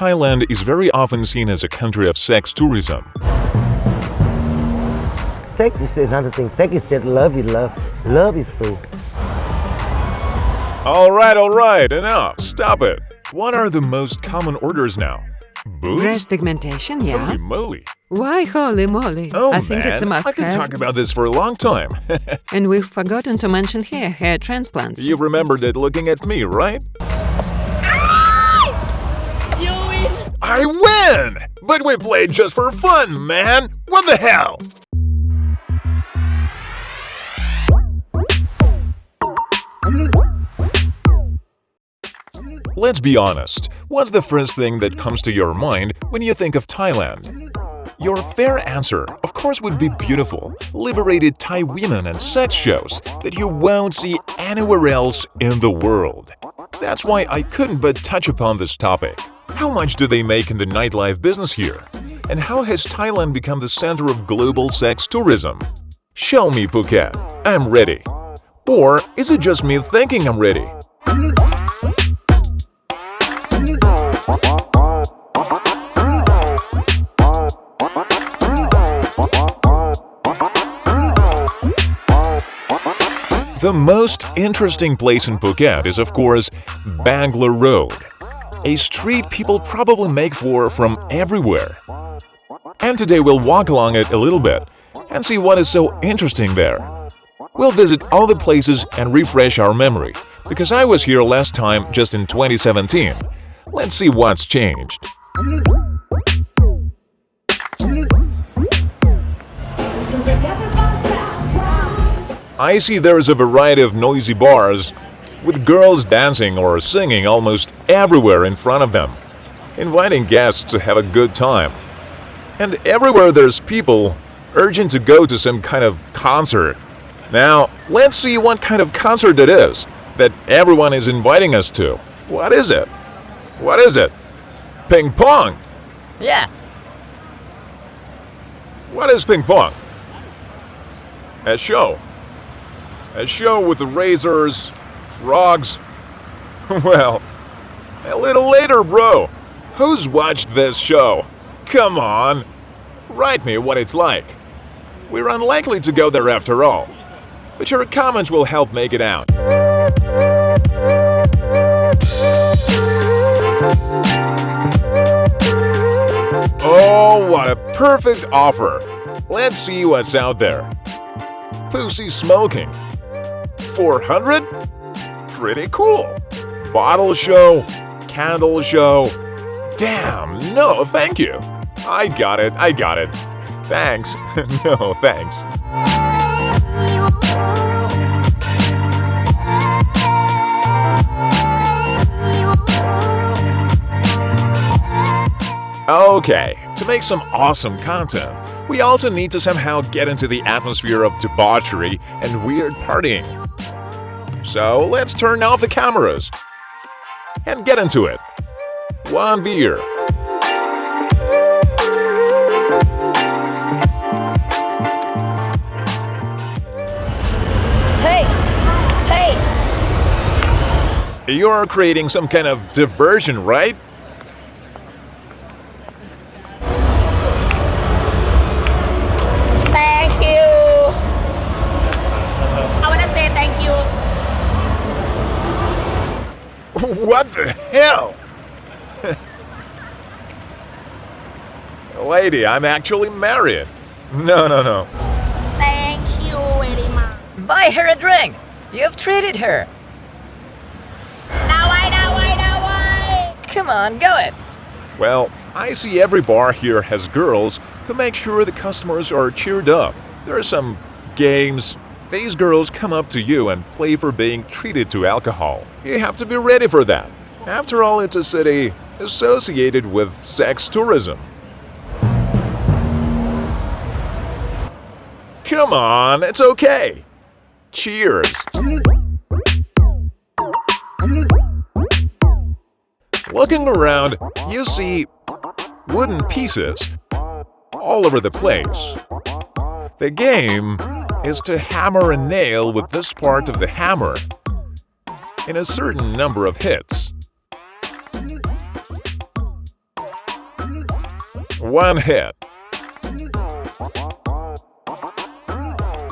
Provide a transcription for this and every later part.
Thailand is very often seen as a country of sex tourism. Sex is another thing. Sex is said, love is love. Love is free. All right, enough. Stop it. What are the most common orders now? Boobs? Breast augmentation, yeah. Holy moly. Why holy moly? Oh, I think it's a I could must-have. talk about this for a long time. And we've forgotten to mention here hair transplants. You remembered it looking at me, right? You win! I win! But we played just for fun, man! What the hell? Let's be honest, what's the first thing that comes to your mind when you think of Thailand? Your fair answer, of course, would be beautiful, liberated Thai women and sex shows that you won't see anywhere else in the world. That's why I couldn't but touch upon this topic. How much do they make in the nightlife business here? And how has Thailand become the center of global sex tourism? Show me, Phuket. I'm ready. Or is it just me thinking I'm ready? The most interesting place in Phuket is, of course, Bangla Road, a street people probably make from everywhere. And today we'll walk along it a little bit and see what is so interesting there. We'll visit all the places and refresh our memory, because I was here last time just in 2017. Let's see what's changed. I see there's a variety of noisy bars with girls dancing or singing almost everywhere in front of them, inviting guests to have a good time. And everywhere there's people urgent to go to some kind of concert. Now, let's see what kind of concert it is that everyone is inviting us to. What is it? What is it? Ping pong? Yeah. What is ping pong? A show. A show with the razors, frogs. Well, a little later, bro. Who's watched this show? Come on. Write me what it's like. We're unlikely to go there after all, but your comments will help make it out. Oh, what a perfect offer. Let's see what's out there. Pussy smoking. 400? Pretty cool. Bottle show, candle show. Damn, no, thank you. I got it. Thanks. No, thanks. Okay, to make some awesome content, we also need to somehow get into the atmosphere of debauchery and weird partying. So let's turn off the cameras and get into it. One beer. Hey! You're creating some kind of diversion, right? Thank you! I want to say thank you. What the hell? Lady, I'm actually married. No. Thank you very much. Buy her a drink. You've treated her. Now why? Come on, go it. Well, I see every bar here has girls who make sure the customers are cheered up. There are some games. These girls come up to you and play for being treated to alcohol. You have to be ready for that. After all, it's a city associated with sex tourism. Come on, it's okay. Cheers. Looking around, you see wooden pieces all over the place. The game is to hammer a nail with this part of the hammer in a certain number of hits. One hit.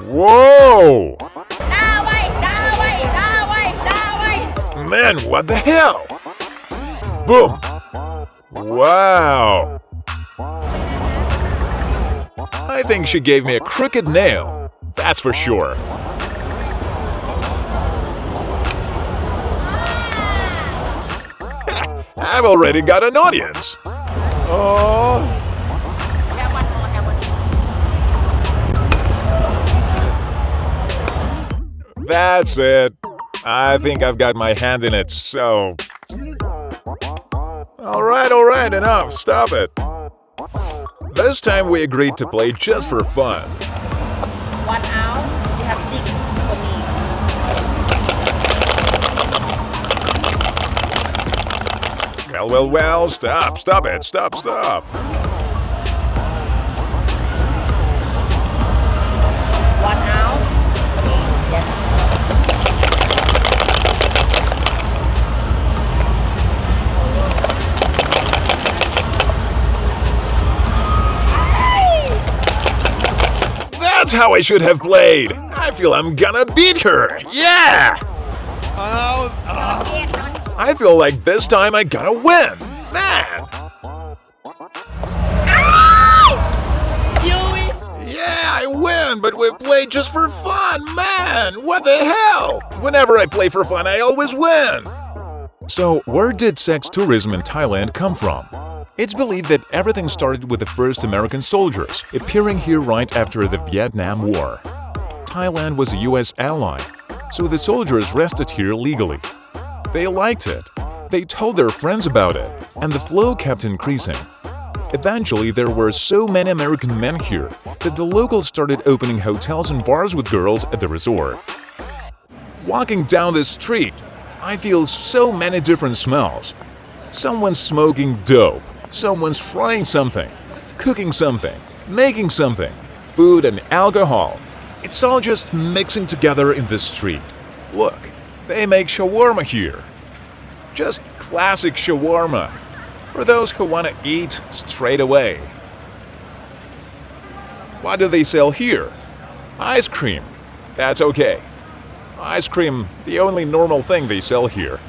Whoa! Man, what the hell? Boom! Wow! I think she gave me a crooked nail. That's for sure. I've already got an audience. Oh. That's it. I think I've got my hand in it, so... Alright, enough, stop it. This time we agreed to play just for fun. 1 hour, you have 6 for me. Well, stop it, stop. 1 hour for me, yes. That's how I should have played. I feel I'm gonna beat her. Yeah! I feel like this time I gotta win. Man! Yeah, I win, but we played just for fun, man! What the hell? Whenever I play for fun, I always win! So, where did sex tourism in Thailand come from? It's believed that everything started with the first American soldiers appearing here right after the Vietnam War. Thailand was a US ally, so the soldiers rested here legally. They liked it. They told their friends about it, and the flow kept increasing. Eventually, there were so many American men here that the locals started opening hotels and bars with girls at the resort. Walking down the street, I feel so many different smells. Someone's smoking dope, someone's frying something, cooking something, making something, food and alcohol. It's all just mixing together in this street. Look, they make shawarma here. Just classic shawarma, for those who want to eat straight away. What do they sell here? Ice cream. That's okay. Ice cream, the only normal thing they sell here.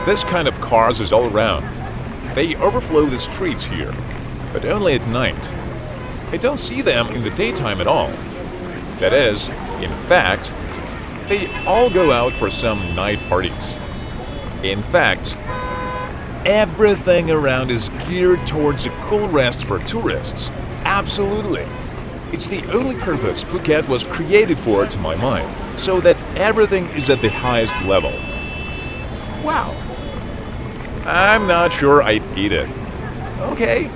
This kind of cars is all around. They overflow the streets here, but only at night. I don't see them in the daytime at all. That is, in fact, they all go out for some night parties. In fact, everything around is geared towards a cool rest for tourists. Absolutely. It's the only purpose Phuket was created for, to my mind, so that everything is at the highest level. Wow. I'm not sure I'd eat it. Okay.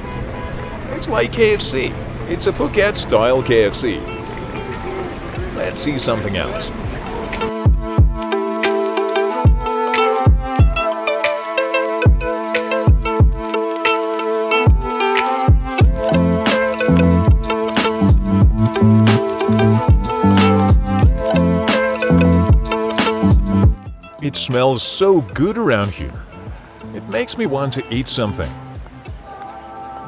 It's like KFC. It's a Phuket-style KFC. Let's see something else. It smells so good around here. It makes me want to eat something.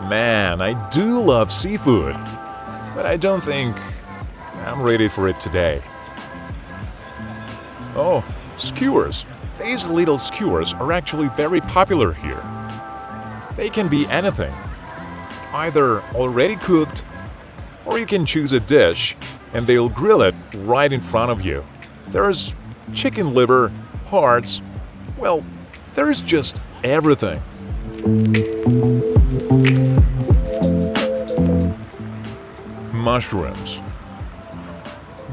Man, I do love seafood, but I don't think I'm ready for it today. Oh, skewers. These little skewers are actually very popular here. They can be anything, either already cooked, or you can choose a dish and they'll grill it right in front of you. There's chicken liver, hearts, well, there's just everything. Mushrooms,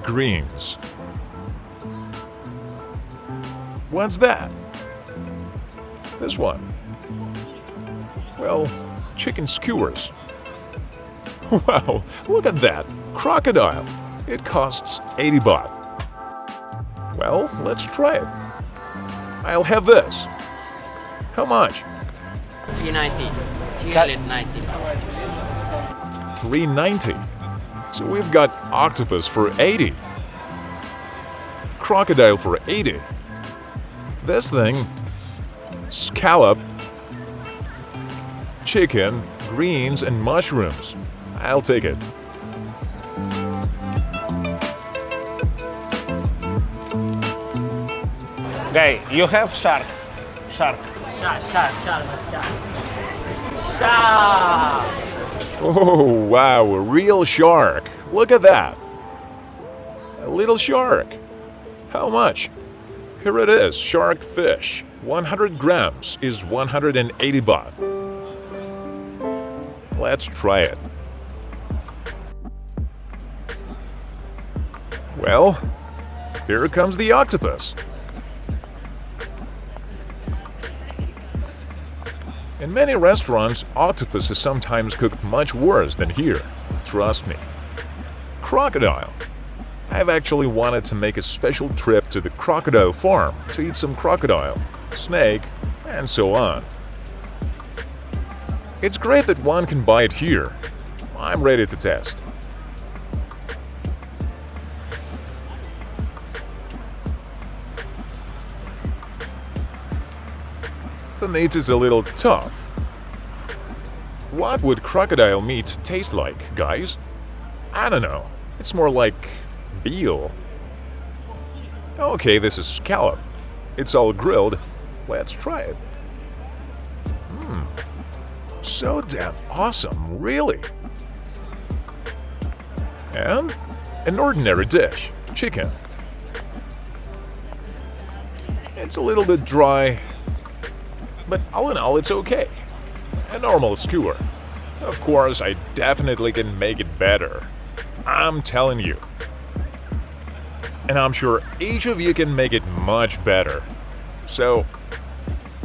greens. What's that? This one. Well, chicken skewers. Wow, look at that. Crocodile. It costs 80 baht. Well, let's try it. I'll have this. How much? 390. 390. 390. So we've got octopus for 80. Crocodile for 80. This thing, scallop, chicken, greens, and mushrooms. I'll take it. Guy, you have shark. Shark. Oh, wow, a real shark. Look at that. A little shark. How much? Here it is, shark fish. 100 grams is 180 baht. Let's try it. Well, here comes the octopus. In many restaurants, octopus is sometimes cooked much worse than here. Trust me. Crocodile. I've actually wanted to make a special trip to the crocodile farm to eat some crocodile, snake, and so on. It's great that one can buy it here. I'm ready to test. The meat is a little tough. What would crocodile meat taste like, guys? I don't know. It's more like veal. Okay, this is scallop. It's all grilled. Let's try it. So damn awesome, really. And an ordinary dish, chicken. It's a little bit dry, but all in all, it's okay. A normal skewer. Of course, I definitely can make it better. I'm telling you. And I'm sure each of you can make it much better. So,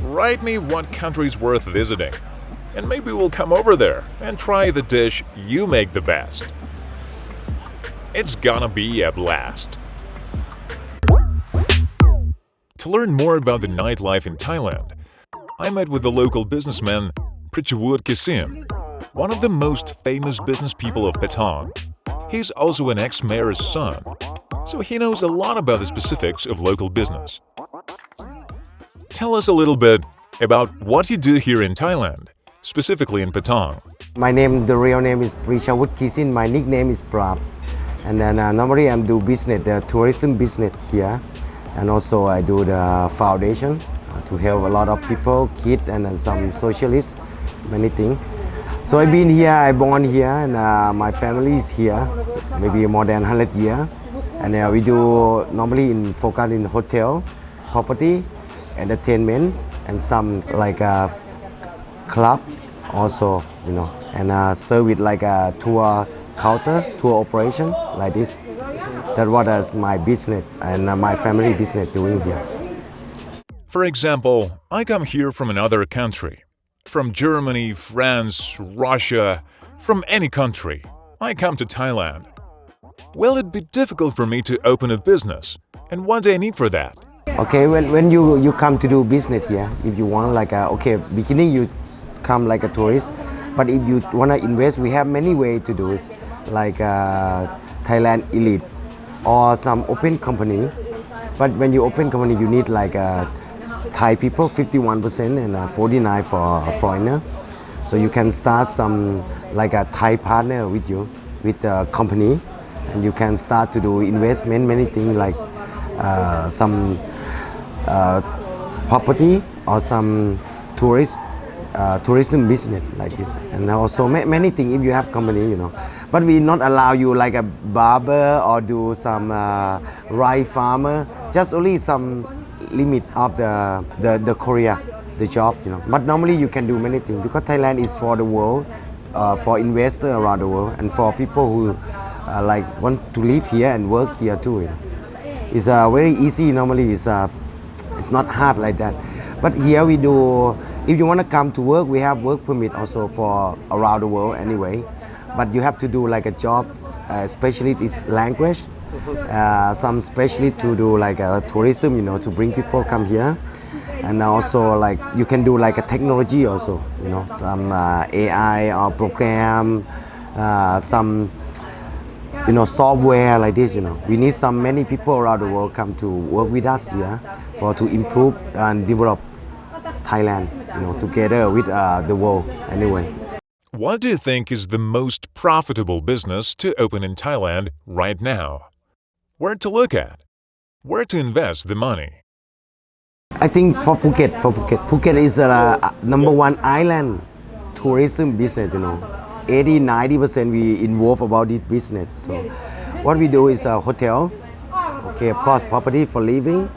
write me what country's worth visiting, and maybe we'll come over there and try the dish you make the best. It's gonna be a blast. To learn more about the nightlife in Thailand, I met with the local businessman Pritchwood Kisim, one of the most famous business people of Patong. He's also an ex-mayor's son, so he knows a lot about the specifics of local business. Tell us a little bit about what you do here in Thailand, specifically in Patong. The real name is Pritchwood Kisim. My nickname is Prab. And then normally I do business, the tourism business here. And also I do the foundation to help a lot of people, kids, and then some socialists, many things. So I've been here, I born here, and my family is here, so maybe more than 100 years. And we do normally focus in hotel, property, entertainment, and some like a club also, you know, and service like a tour counter, tour operation like this. That's what is my business and my family business doing here. For example, I come here from another country. From Germany, France, Russia, from any country. I come to Thailand. Will it be difficult for me to open a business? And what do I need for that? Okay, when you come to do business here, if you want like beginning you come like a tourist, but if you want to invest, we have many ways to do it, like Thailand Elite or some open company. But when you open company, you need like Thai people, 51% and 49% for a foreigner. So you can start some like a Thai partner with you, with a company, and you can start to do investment, many things like some property or some tourism business like this, and also many things if you have company, you know. But we not allow you like a barber or do some rice farmer, just only some limit of the Korea, the job, you know. But normally you can do many things because Thailand is for the world, for investors around the world, and for people who like want to live here and work here too, you know. It's very easy. Normally it's not hard like that. But here we do, if you want to come to work, we have work permit also for around the world anyway. But you have to do like a job, especially it's language. Some specialist to do like tourism, you know, to bring people come here. And also like you can do like a technology also, you know, some AI or program, some software like this. We need many people around the world come to work with us here to improve and develop Thailand, together with the world anyway. What do you think is the most profitable business to open in Thailand right now? Where to look at? Where to invest the money? I think for Phuket is number one island tourism business. 80-90% we involve about this business. So what we do is a hotel, of course property for living,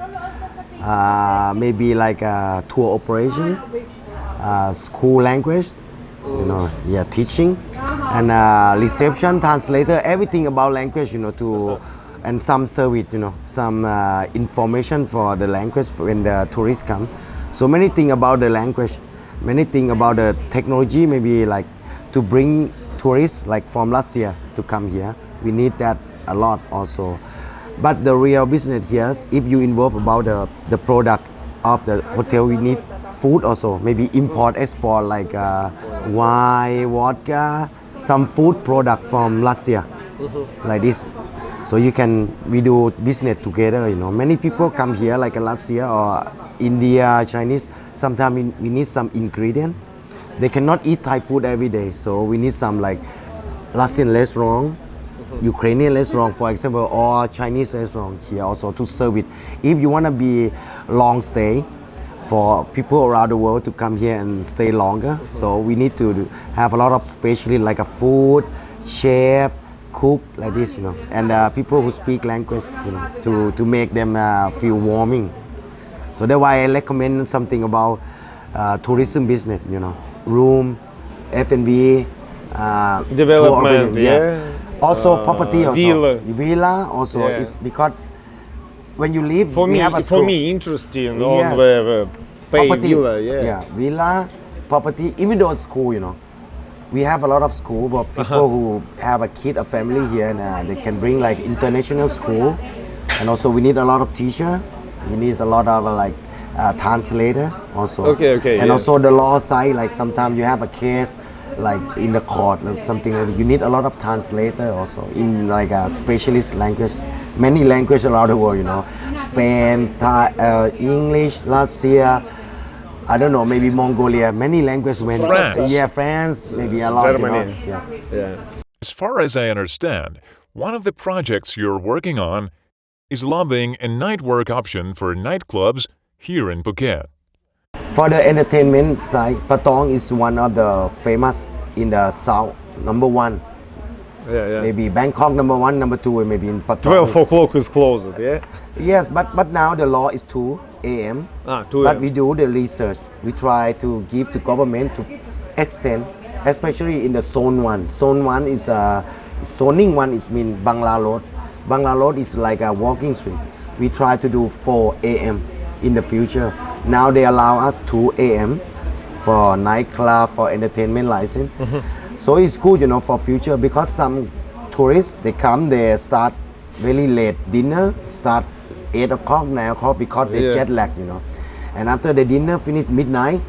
maybe like a tour operation, school language, teaching, and reception, translator, everything about language, and some service, some information for the language when the tourists come. So many things about the language, many things about the technology, maybe like to bring tourists like from Russia to come here. We need that a lot also. But the real business here, if you involve about the product of the hotel, we need food also, maybe import, export like wine, vodka, some food product from Russia, like this. So we do business together, Many people come here like Russia or India, Chinese. Sometimes we need some ingredient. They cannot eat Thai food every day, so we need some like Russian restaurant, Ukrainian restaurant, for example, or Chinese restaurant here also to serve it. If you want to be long stay for people around the world to come here and stay longer, so we need to have a lot of specialists like a food, chef, cook like this, and people who speak language, to make them feel warming. So that's why I recommend something about tourism business, room, F&B, development, Also property also. Villa also is because when you live, for we me, have a school. for me interesting on the pay property, villa, villa, property. Even though it's school, we have a lot of school, but people who have a kid, a family here, and they can bring like international school, and also we need a lot of teacher. We need a lot of translator also. And also the law side, like sometimes you have a case like in the court or something like that. You need a lot of translator also in like a specialist language. Many languages around the world, Spain, Thai, English, Russia, I don't know, maybe Mongolia, many languages. France. France, maybe a lot. Germany. Yes. As far as I understand, one of the projects you're working on is lobbying a night work option for nightclubs here in Phuket. For the entertainment side, Patong is one of the famous in the south, number one. Maybe Bangkok number one, number two, maybe in Patong. 12 o'clock is closed, Yes, but now the law is 2 a.m. 2 But we do the research. We try to give to government to extend, especially in the zone 1. Zone 1 is zoning 1 is mean Bangla Road. Bangla Road is like a walking street. We try to do 4 a.m. in the future. Now they allow us 2 a.m. for nightclub, for entertainment license. So it's good, for future, because some tourists, they come, they start very late dinner, start 8 o'clock, 9 o'clock, because they jet lag, And after the dinner finish midnight,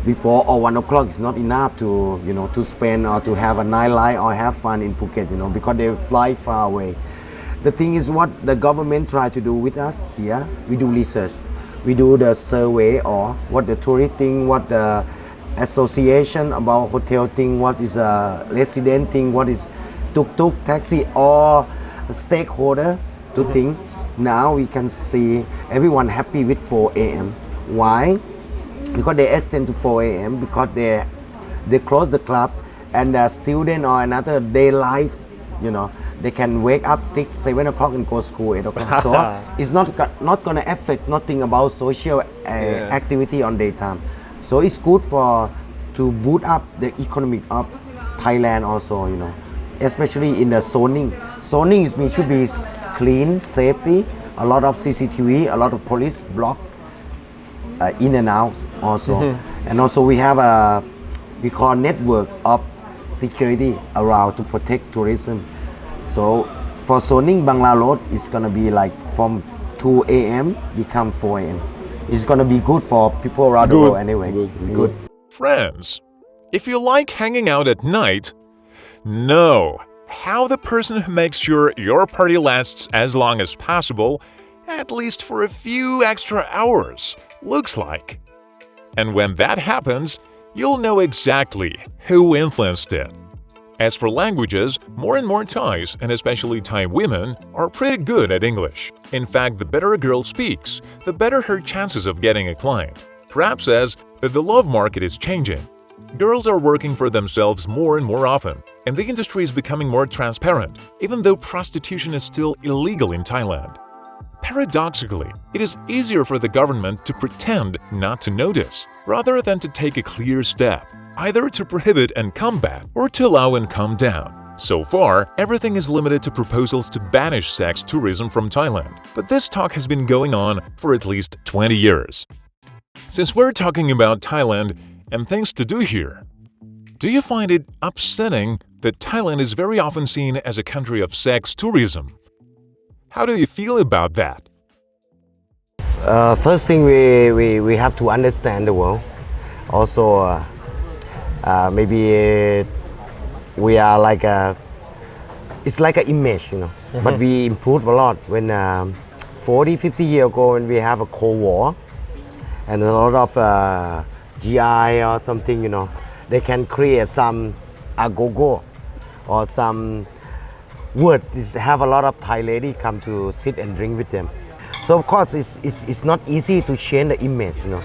before or 1 o'clock is not enough to, to spend or to have a nightlife or have fun in Phuket, because they fly far away. The thing is what the government try to do with us here, we do research. We do the survey or what the tourist think, what the association about hotel thing, what is a resident thing, what is tuk-tuk, taxi, or stakeholder to think. Now we can see everyone happy with 4 a.m. Why? Because they extend to 4 a.m. because they close the club and the student or another day life, they can wake up 6, 7 o'clock and go to school 8 o'clock. So it's not going to affect nothing about social activity on daytime. So it's good to boost up the economy of Thailand also, especially in the zoning. Zoning should be clean, safety, a lot of CCTV, a lot of police block in and out also. And also we have we call network of security around to protect tourism. So for zoning, Bangla Road is gonna be like from 2 a.m. become 4 a.m. It's gonna be good for people around the world anyway. It's good. Friends, if you like hanging out at night, no, how the person who makes sure your party lasts as long as possible, at least for a few extra hours, looks like. And when that happens, you'll know exactly who influenced it. As for languages, more and more Thais, and especially Thai women, are pretty good at English. In fact, the better a girl speaks, the better her chances of getting a client. Perhaps says that the love market is changing. Girls are working for themselves more and more often, and the industry is becoming more transparent, even though prostitution is still illegal in Thailand. Paradoxically, it is easier for the government to pretend not to notice, rather than to take a clear step, either to prohibit and combat or to allow and calm down. So far, everything is limited to proposals to banish sex tourism from Thailand, but this talk has been going on for at least 20 years. Since we're talking about Thailand and things to do here, do you find it upsetting that Thailand is very often seen as a country of sex tourism? How do you feel about that? First thing we have to understand the world. Also, maybe we are like it's like an image, you know. But we improved a lot when 40, 50 years ago when we have a Cold War and a lot of GI or something, you know, they can create some agogo or some word. Have a lot of Thai lady come to sit and drink with them. So of course it's not easy to change the image, you know.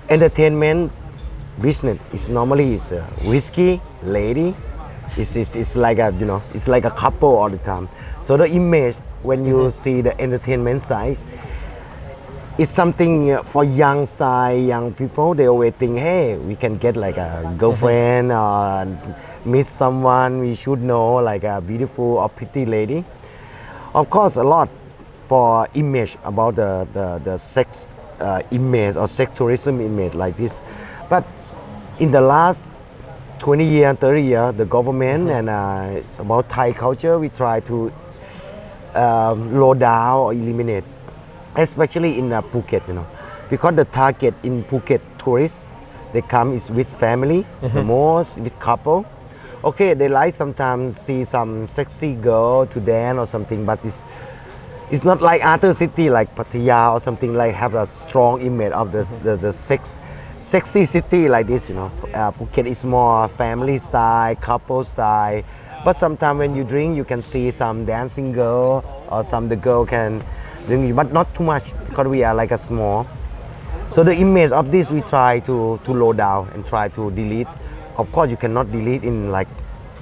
Entertainment business is normally whiskey, lady. It's like a, you know, it's like a couple all the time. So the image when you see the entertainment side, it's something for young side, young people. They always think, hey, we can get like a girlfriend or meet someone we should know, like a beautiful or pretty lady. Of course, a lot for image about the sex image or sex tourism image like this. But in the last 20 years, 30 years, the government and it's about Thai culture, we try to low down or eliminate, especially in Phuket, you know, because the target in Phuket tourists, they come is with family, it's the most with couple. Okay, they like sometimes see some sexy girl to dance or something, but it's not like other city like Pattaya or something like have a strong image of the sexy city like this, you know. Phuket is more family style, couple style. But sometimes when you drink, you can see some dancing girl or the girl can drink, but not too much because we are like a small. So the image of this we try to low down and try to delete. Of course, you cannot delete in like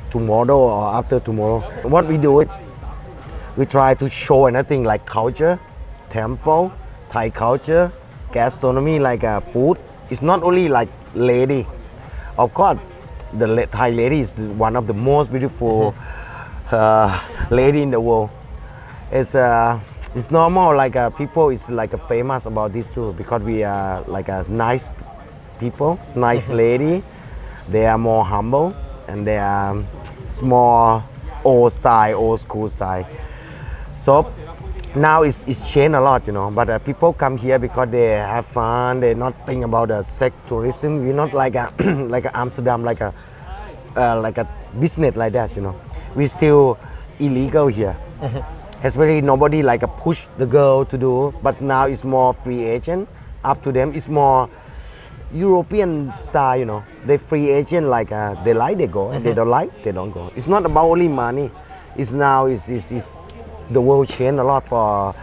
tomorrow or after tomorrow. What we do is we try to show anything like culture, temple, Thai culture, gastronomy like food. It's not only like lady. Of course, the Thai lady is one of the most beautiful lady in the world. It's normal like people is like famous about this too because we are like a nice people, nice lady. They are more humble and they are small old style, old school style. So now it's changed a lot, you know. But people come here because they have fun. They not think about the sex tourism. We're not like like Amsterdam, like a business like that, you know. We still illegal here. Especially nobody like push the girl to do. But now it's more free agent. Up to them. It's more European style, you know. They free agent like they like they go and they don't like they don't go. It's not about only money. It's now it's the world changed a lot for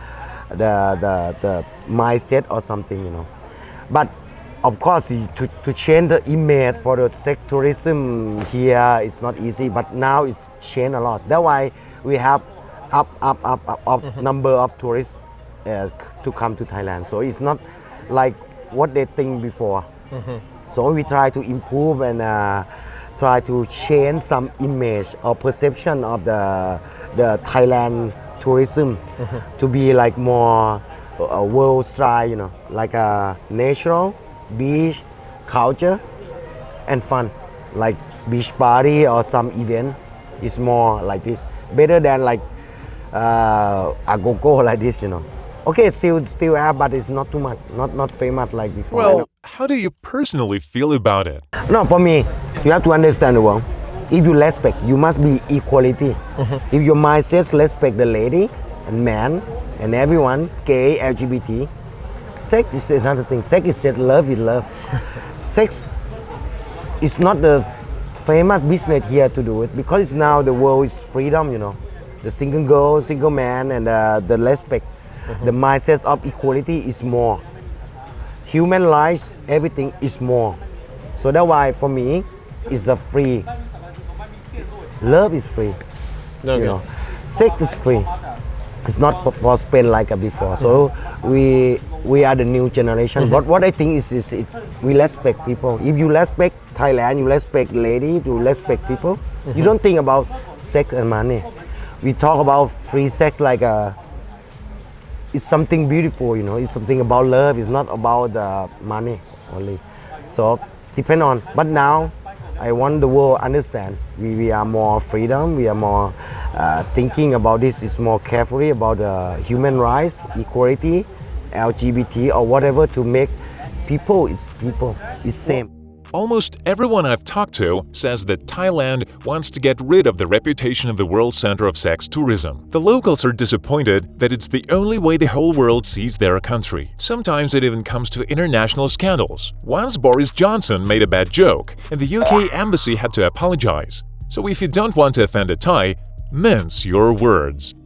the mindset or something, you know. But of course to change the image for the sex tourism here it's not easy. But now it's changed a lot. That's why we have up number of tourists to come to Thailand. So it's not like what they think before. So we try to improve and try to change some image or perception of the Thailand tourism to be like more world style, you know, like a natural beach culture and fun, like beach party or some event is more like this, better than like agogo like this, you know. Okay, it's still have, but it's not too much, not famous like before. Well, how do you personally feel about it? No, for me, you have to understand the world. If you respect, you must be equality. If your mind says respect the lady and man and everyone, gay, LGBT, sex is another thing. Sex is said, love is love. Sex is not the famous business here to do it because it's now the world is freedom, you know. The single girl, single man, and the respect. The mindset of equality is more. Human rights, everything is more. So that's why for me, it's a free. Love is free. Okay. You know, sex is free. It's not for spend like before. So we are the new generation. But what I think is we respect people. If you respect Thailand, you respect lady, you respect people. You don't think about sex and money. We talk about free sex like it's something beautiful, you know. It's something about love. It's not about money only. So depend on. But now, I want the world to understand. We are more freedom. We are more thinking about this. Is more carefully about human rights, equality, LGBT or whatever to make people is same. Almost everyone I've talked to says that Thailand wants to get rid of the reputation of the world center of sex tourism. The locals are disappointed that it's the only way the whole world sees their country. Sometimes it even comes to international scandals. Once Boris Johnson made a bad joke, and the UK embassy had to apologize. So if you don't want to offend a Thai, mince your words.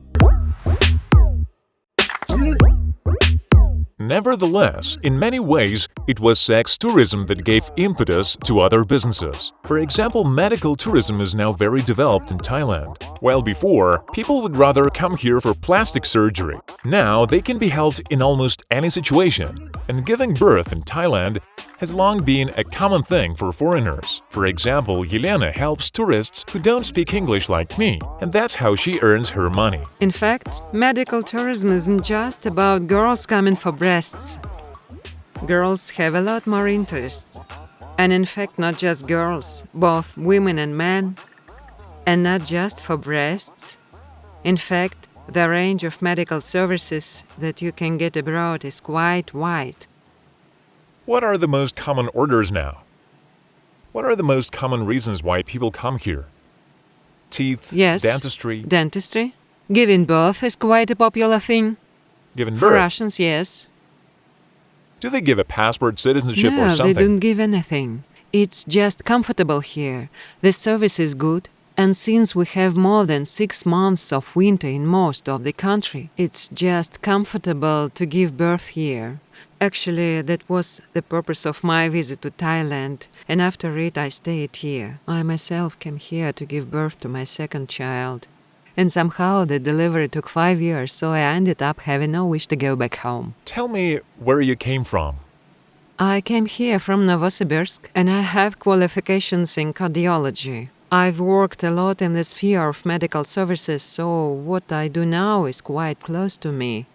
Nevertheless, in many ways, it was sex tourism that gave impetus to other businesses. For example, medical tourism is now very developed in Thailand. While before, people would rather come here for plastic surgery. Now, they can be helped in almost any situation. And giving birth in Thailand has long been a common thing for foreigners. For example, Yelena helps tourists who don't speak English like me, and that's how she earns her money. In fact, medical tourism isn't just about girls coming for breasts. Girls have a lot more interests. And in fact, not just girls, both women and men. And not just for breasts. In fact, the range of medical services that you can get abroad is quite wide. What are the most common orders now? What are the most common reasons why people come here? Teeth, Yes. dentistry, Dentistry. Giving birth is quite a popular thing. giving For birth. Russians, yes. Do they give a passport, citizenship, or No, they something? don't give anything. It's just comfortable here. The service is good. And since we have more than 6 months of winter in most of the country, it's just comfortable to give birth here. Actually, that was the purpose of my visit to Thailand, and after it I stayed here. I myself came here to give birth to my second child. And somehow the delivery took 5 years, so I ended up having no wish to go back home. Tell me where you came from. I came here from Novosibirsk, and I have qualifications in cardiology. I've worked a lot in the sphere of medical services, so what I do now is quite close to me.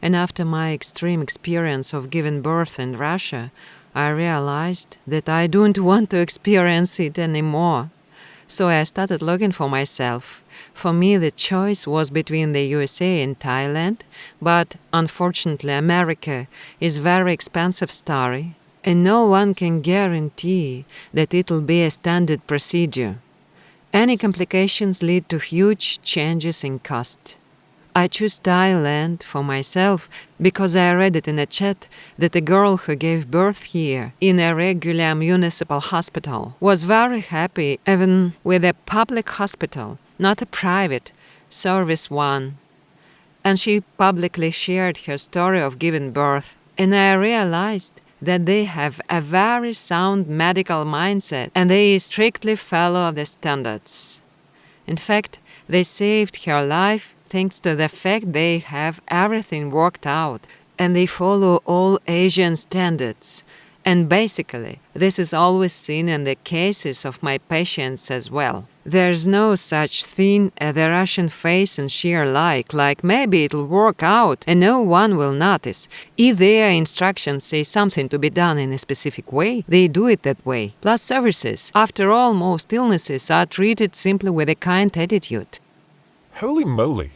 And after my extreme experience of giving birth in Russia, I realized that I don't want to experience it anymore. So I started looking for myself. For me, the choice was between the USA and Thailand, but unfortunately America is very expensive story, and no one can guarantee that it'll be a standard procedure. Any complications lead to huge changes in cost. I choose Thailand for myself because I read it in a chat that a girl who gave birth here in a regular municipal hospital was very happy even with a public hospital, not a private service one. And she publicly shared her story of giving birth. And I realized that they have a very sound medical mindset and they strictly follow the standards. In fact, they saved her life thanks to the fact they have everything worked out and they follow all Asian standards. And basically, this is always seen in the cases of my patients as well. There's no such thing as the Russian face and sheer like maybe it'll work out and no one will notice. If their instructions say something to be done in a specific way, they do it that way. Plus services. After all, most illnesses are treated simply with a kind attitude. Holy moly!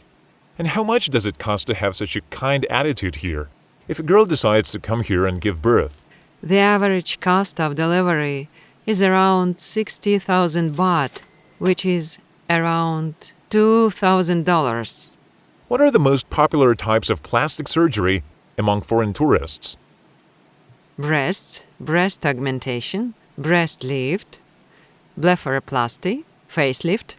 And how much does it cost to have such a kind attitude here, if a girl decides to come here and give birth? The average cost of delivery is around 60,000 baht. which is around $2,000. What are the most popular types of plastic surgery among foreign tourists? Breasts, breast augmentation, breast lift, blepharoplasty, facelift.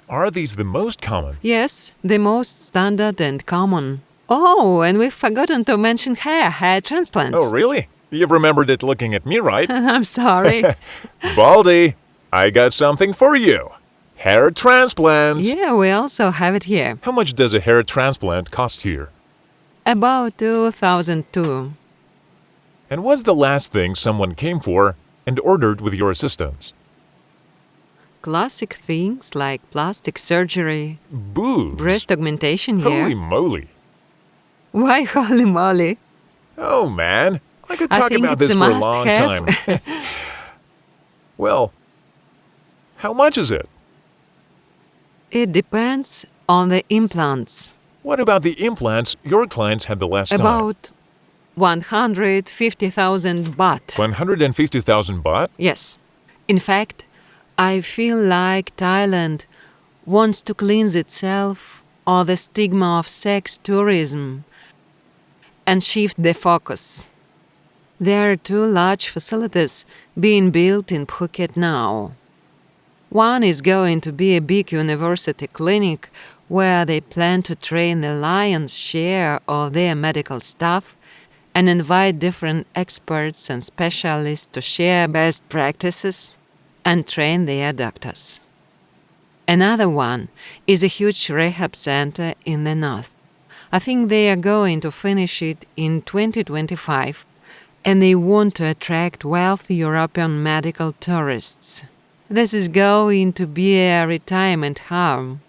Are these the most common? Yes, the most standard and common. Oh, and we've forgotten to mention hair transplants. Oh, really? You've remembered it looking at me, right? I'm sorry. Baldy, I got something for you. Hair transplants. Yeah, we also have it here. How much does a hair transplant cost here? About 2002. And what's the last thing someone came for and ordered with your assistance? Classic things like plastic surgery, Boobs. breast augmentation here. Holy moly. Why holy moly? Oh, man. I could I talk think about it's this a for a long must-have. time. Well, how much is it? It depends on the implants. What about the implants your clients had the last time? About 150,000 baht. 150,000 baht? Yes. In fact, I feel like Thailand wants to cleanse itself of the stigma of sex tourism and shift the focus. There are 2 large facilities being built in Phuket now. One is going to be a big university clinic where they plan to train the lion's share of their medical staff and invite different experts and specialists to share best practices and train their doctors. Another one is a huge rehab center in the north. I think they are going to finish it in 2025, and they want to attract wealthy European medical tourists. This is going to be a retirement home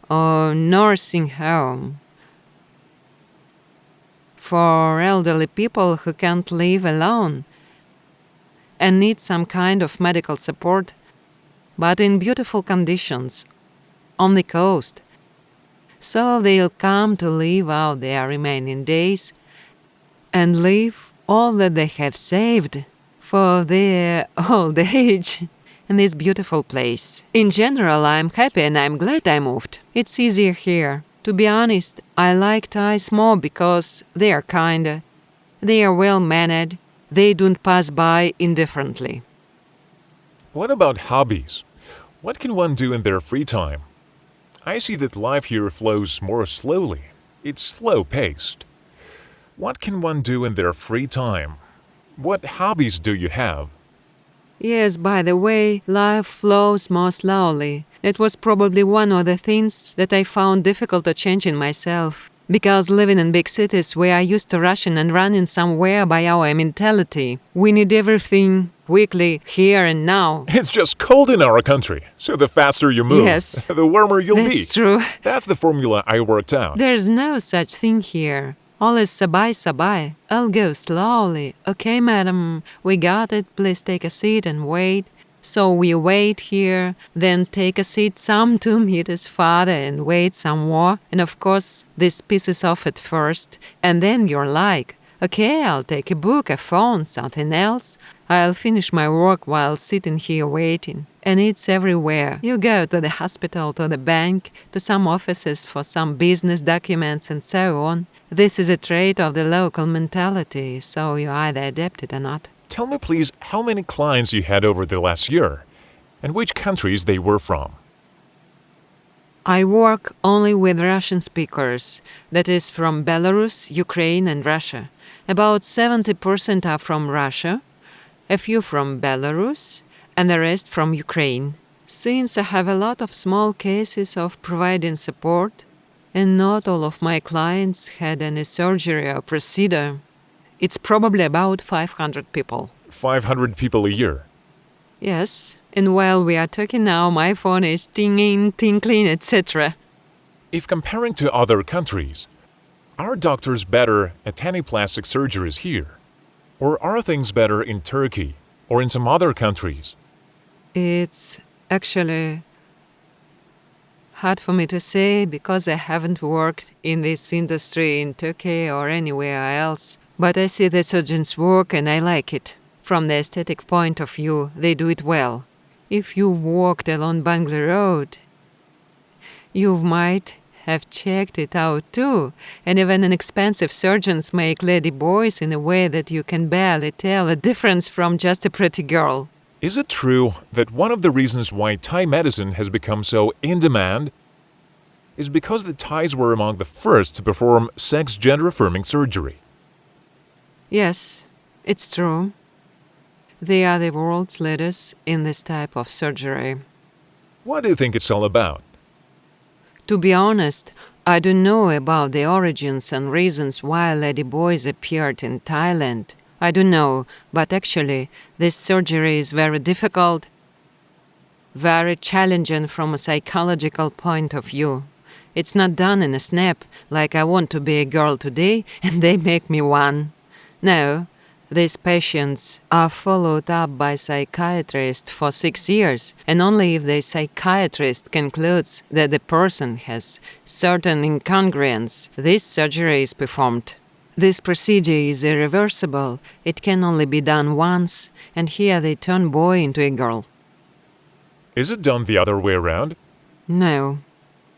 or nursing home for elderly people who can't live alone and need some kind of medical support, but in beautiful conditions on the coast. So they'll come to live out their remaining days and live all that they have saved for their old age in this beautiful place. In general, I'm happy and I'm glad I moved. It's easier here. To be honest, I like Thais more because they are kinder, they are well mannered, they don't pass by indifferently. What about hobbies? What can one do in their free time? I see that life here flows more slowly. It's slow-paced. What can one do in their free time? What hobbies do you have? Yes, by the way, life flows more slowly. It was probably one of the things that I found difficult to change in myself. Because living in big cities where I used to rushing and running somewhere by our mentality, we need everything quickly, here and now. It's just cold in our country, so the faster you move, Yes, the warmer you'll be. that's true. That's the formula I worked out. There's no such thing here. All is sabai. I'll go slowly. Okay, madam, we got it. Please take a seat and wait. So we wait here, then take a seat some 2 meters farther and wait some more. And of course, this pisses off at first. And then you're like, okay, I'll take a book, a phone, something else. I'll finish my work while sitting here waiting. And it's everywhere. You go to the hospital, to the bank, to some offices for some business documents and so on. This is a trait of the local mentality, so you either adapt it or not. Tell me please how many clients you had over the last year, and which countries they were from. I work only with Russian speakers, that is from Belarus, Ukraine and Russia. About 70% are from Russia, a few from Belarus, and the rest from Ukraine. Since I have a lot of small cases of providing support, and not all of my clients had any surgery or procedure, it's probably about 500 people. 500 people a year. Yes, and while we are talking now, my phone is tinging, tinkling, etc. If comparing to other countries, are doctors better at any plastic surgeries here? Or are things better in Turkey or in some other countries? It's actually hard for me to say because I haven't worked in this industry in Turkey or anywhere else. But I see the surgeons work and I like it. From the aesthetic point of view, they do it well. If you walked along Bangla Road, you might have checked it out too. And even inexpensive surgeons make lady boys in a way that you can barely tell a difference from just a pretty girl. Is it true that one of the reasons why Thai medicine has become so in demand is because the Thais were among the first to perform sex gender-affirming surgery? Yes, it's true. They are the world's leaders in this type of surgery. What do you think it's all about? To be honest, I don't know about the origins and reasons why lady boys appeared in Thailand. I don't know, but actually, this surgery is very difficult, very challenging from a psychological point of view. It's not done in a snap, like I want to be a girl today and they make me one. No, these patients are followed up by psychiatrists for 6 years, and only if the psychiatrist concludes that the person has certain incongruence, this surgery is performed. This procedure is irreversible. It can only be done once, and here they turn boy into a girl. Is it done the other way around? No.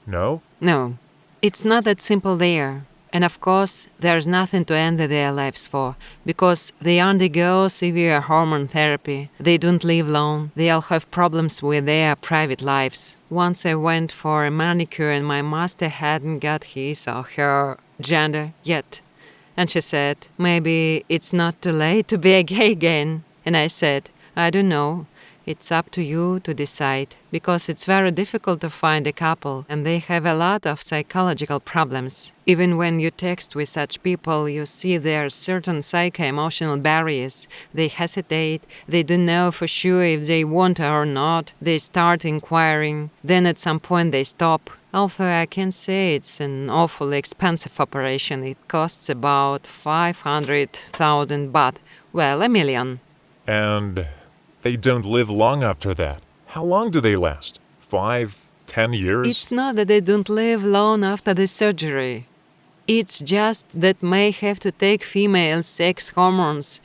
No? No. It's not that simple there. And of course, there's nothing to end their lives for, because they undergo severe hormone therapy. They don't live long. They all have problems with their private lives. Once I went for a manicure and my master hadn't got his or her gender yet. And she said, maybe it's not too late to be a gay again. And I said, I don't know. It's up to you to decide, because it's very difficult to find a couple, and they have a lot of psychological problems. Even when you text with such people, you see there are certain psycho-emotional barriers. They hesitate, they don't know for sure if they want or not, they start inquiring, then at some point they stop. Although I can say it's an awfully expensive operation, it costs about 500,000 baht, well, $1 million. And they don't live long after that. How long do they last? 5, 10 years? It's not that they don't live long after the surgery. It's just that may have to take female sex hormones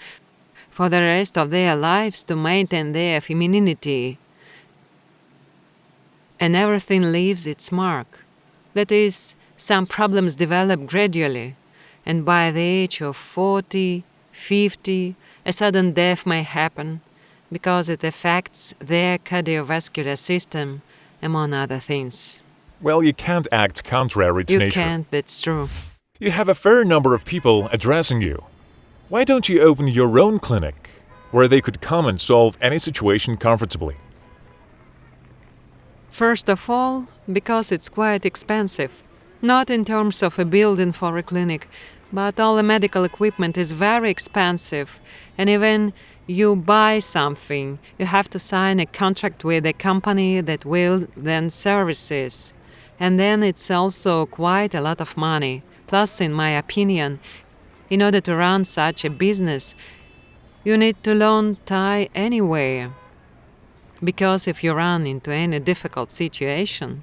for the rest of their lives to maintain their femininity. And everything leaves its mark. That is, some problems develop gradually, and by the age of 40, 50, a sudden death may happen, because it affects their cardiovascular system, among other things. Well, you can't act contrary to nature. You can't, that's true. You have a fair number of people addressing you. Why don't you open your own clinic, where they could come and solve any situation comfortably? First of all, because it's quite expensive. Not in terms of a building for a clinic, but all the medical equipment is very expensive, and even you buy something, you have to sign a contract with a company that will then services. And then it's also quite a lot of money. Plus, in my opinion, in order to run such a business, you need to learn Thai anyway. Because if you run into any difficult situation,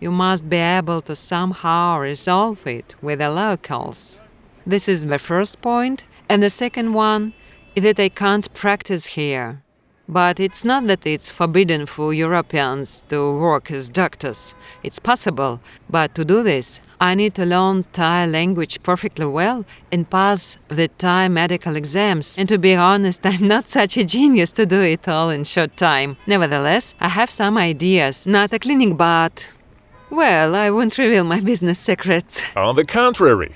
you must be able to somehow resolve it with the locals. This is the first point. And the second one is that I can't practice here. But it's not that it's forbidden for Europeans to work as doctors. It's possible, but to do this, I need to learn Thai language perfectly well and pass the Thai medical exams. And to be honest, I'm not such a genius to do it all in short time. Nevertheless, I have some ideas. Not a clinic, but... well, I won't reveal my business secrets. On the contrary,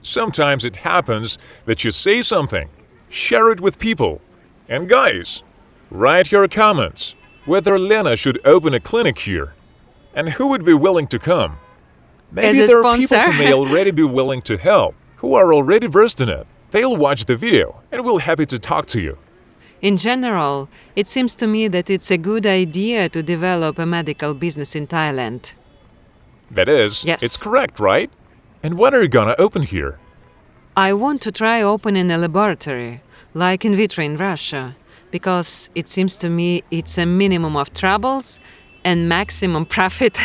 sometimes it happens that you say something, share it with people. And guys, write your comments whether Lena should open a clinic here and who would be willing to come. Maybe there are people who may already be willing to help, who are already versed in it. They'll watch the video and we'll be happy to talk to you. In general, it seems to me that it's a good idea to develop a medical business in Thailand. That is, yes. It's correct, right? And when are you gonna open here? I want to try opening a laboratory, like in vitro in Russia, because it seems to me it's a minimum of troubles and maximum profit.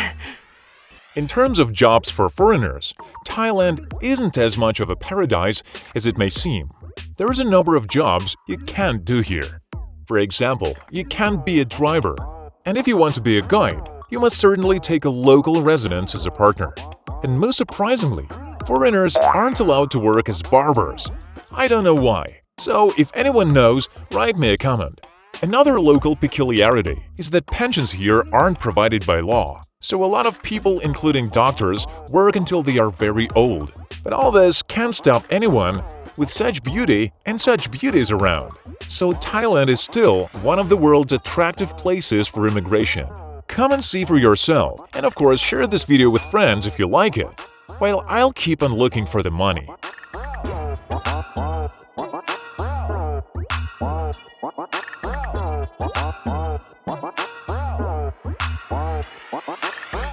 In terms of jobs for foreigners, Thailand isn't as much of a paradise as it may seem. There is a number of jobs you can't do here. For example, you can't be a driver. And if you want to be a guide, you must certainly take a local resident as a partner. And most surprisingly, foreigners aren't allowed to work as barbers. I don't know why. So if anyone knows, write me a comment. Another local peculiarity is that pensions here aren't provided by law. So a lot of people, including doctors, work until they are very old. But all this can't stop anyone with such beauty and such beauties around. So Thailand is still one of the world's attractive places for immigration. Come and see for yourself, and of course share this video with friends if you like it, while I'll keep on looking for the money.